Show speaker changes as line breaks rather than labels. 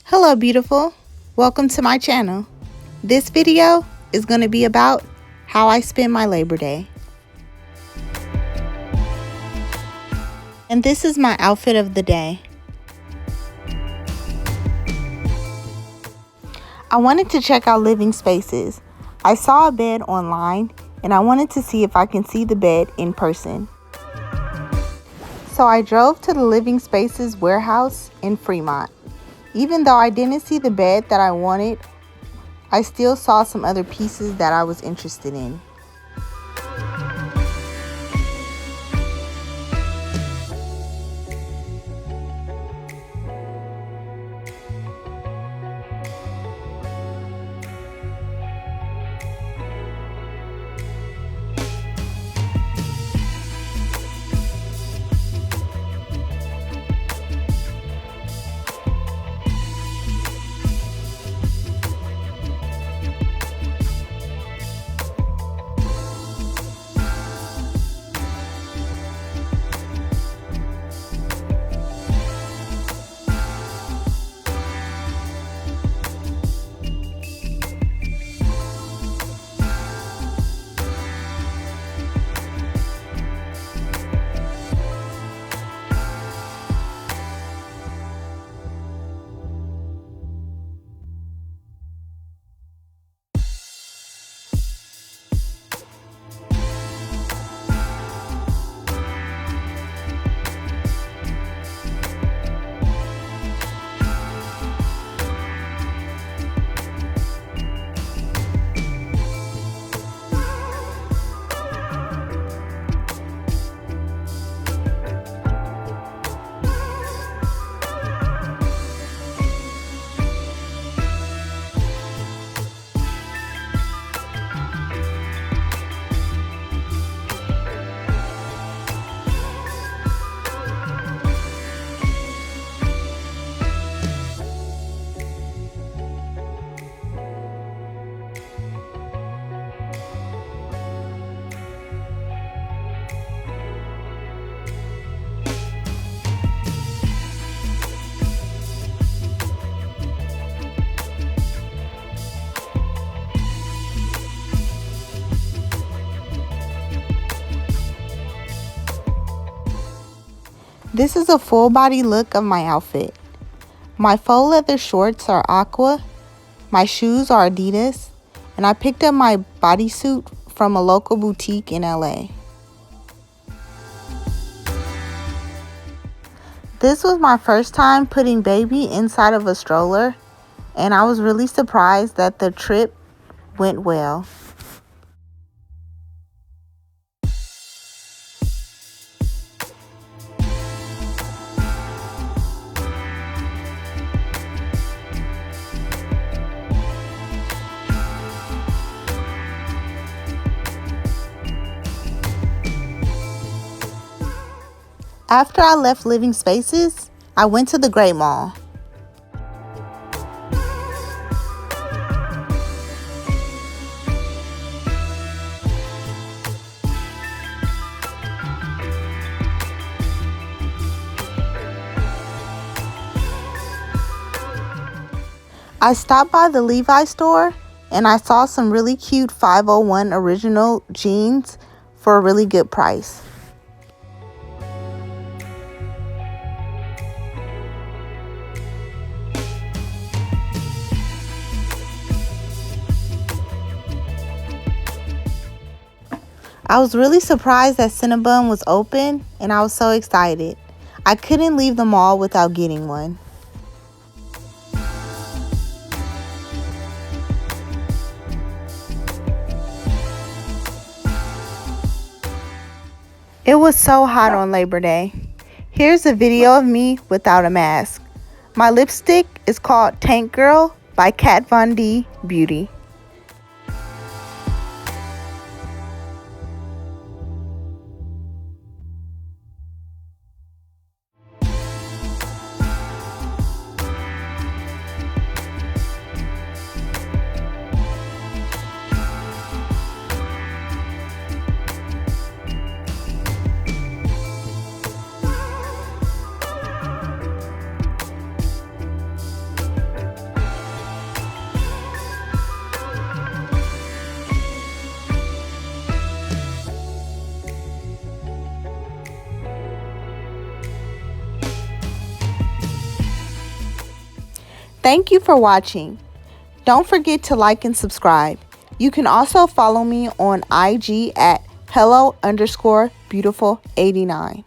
Hello beautiful, welcome to my channel. This video is going to be about how I spend my Labor Day. And this is my outfit of the day. I wanted to check out living spaces. I saw a bed online and I wanted to see if I can see the bed in person. So I drove to the Living Spaces warehouse in Fremont. Even though I didn't see the bed that I wanted, I still saw some other pieces that I was interested in. This is a full body look of my outfit. My faux leather shorts are AQUA, my shoes are Adidas, and I picked up my bodysuit from a local boutique in LA. This was my first time putting baby inside of a stroller, and I was really surprised that the trip went well. After I left Living Spaces, I went to the Great Mall. I stopped by the Levi's store and I saw some really cute 501 original jeans for a really good price. I was really surprised that Cinnabon was open and I was so excited. I couldn't leave the mall without getting one. It was so hot on Labor Day. Here's a video of me without a mask. My lipstick is called Tank Girl by Kat Von D Beauty. Thank you for watching. Don't forget to like and subscribe. You can also follow me on IG at hello_beautiful89.